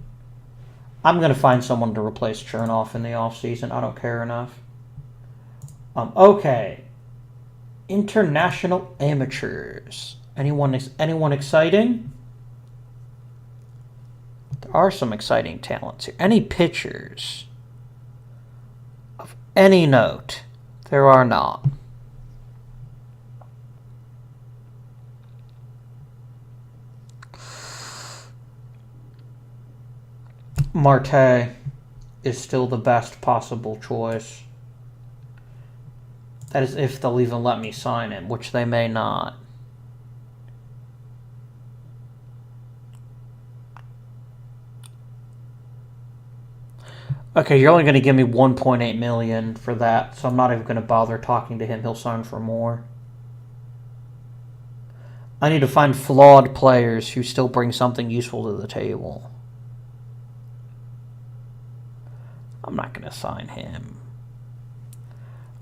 I'm going to find someone to replace Chernoff in the offseason. I don't care enough. Okay. International amateurs. Anyone exciting? There are some exciting talents here. Any pitchers of any note? There are not. Marte is still the best possible choice. That is if they'll even let me sign him, which they may not. Okay, you're only going to give me 1.8 million for that, so I'm not even going to bother talking to him. He'll sign for more. I need to find flawed players who still bring something useful to the table. I'm not going to sign him.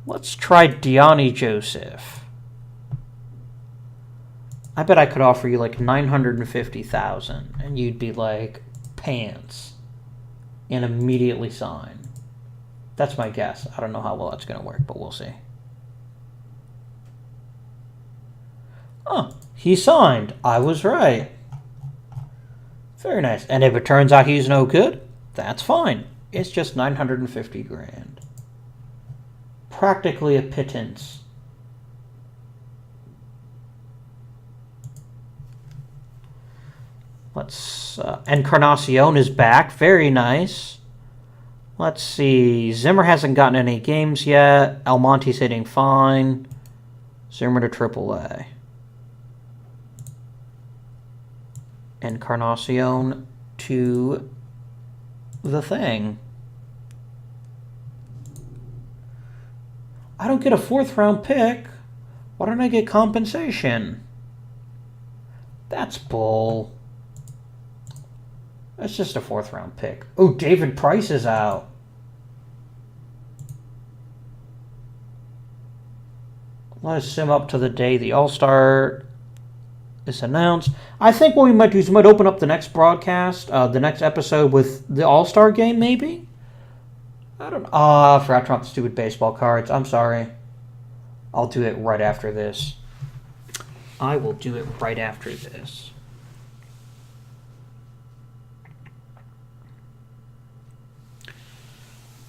Let's try Deani Joseph. I bet I could offer you like 950,000, and you'd be like, pants, and immediately sign. That's my guess. I don't know how well that's going to work, but we'll see. Oh, he signed. I was right. Very nice. And if it turns out he's no good, that's fine. It's just 950 grand. Practically a pittance. Let's Encarnacion is back. Very nice. Let's see. Zimmer hasn't gotten any games yet. Almonte's hitting fine. Zimmer to AAA. Encarnacion to the thing. I don't get a 4th round pick. Why don't I get compensation? That's bull. That's just a 4th round pick. Oh, David Price is out. Let's sim up to the day the All-Star is announced. I think what we might do is we might open up the next broadcast, the next episode with the All-Star game, maybe? I don't know. I forgot to drop the stupid baseball cards. I'm sorry. I'll do it right after this. I will do it right after this.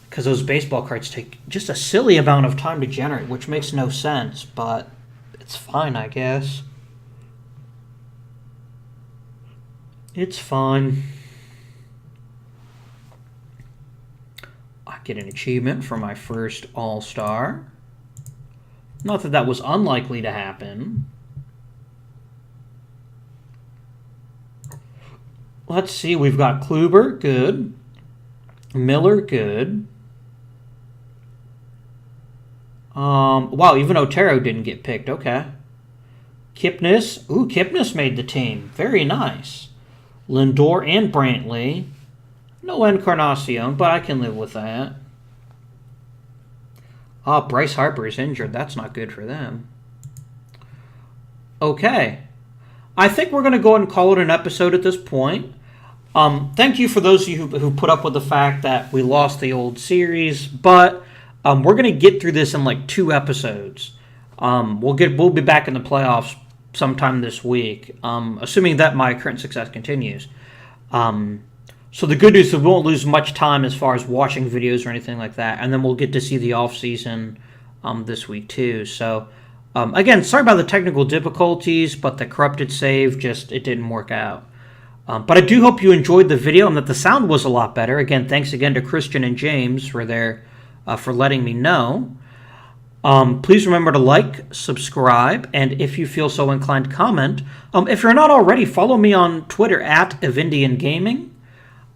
Because those baseball cards take just a silly amount of time to generate, which makes no sense, but it's fine, I guess. It's fine. I get an achievement for my first All-Star. Not that that was unlikely to happen. Let's see, we've got Kluber, good. Miller, good. Wow, even Otero didn't get picked. Okay. Kipnis. Ooh, Kipnis made the team. Very nice. Lindor and Brantley. No Encarnacion, but I can live with that. Bryce Harper is injured. That's not good for them. Okay. I think we're going to go ahead and call it an episode at this point. Thank you for those of you who put up with the fact that we lost the old series, but we're going to get through this in like 2 episodes. We'll be back in the playoffs sometime this week, assuming that my current success continues. So the good news is we won't lose much time as far as watching videos or anything like that, and then we'll get to see the off season this week too. So again, sorry about the technical difficulties, but the corrupted save it didn't work out. But I do hope you enjoyed the video and that the sound was a lot better. Again, thanks again to Christian and James for letting me know. Please remember to like, subscribe, and if you feel so inclined, comment. If you're not already, follow me on Twitter at Avindian Gaming.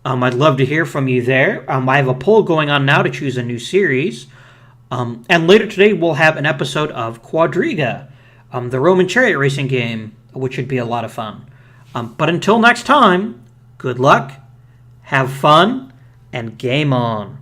I'd love to hear from you there. I have a poll going on now to choose a new series. And later today, we'll have an episode of Quadriga, the Roman chariot racing game, which should be a lot of fun. But until next time, good luck, have fun, and game on.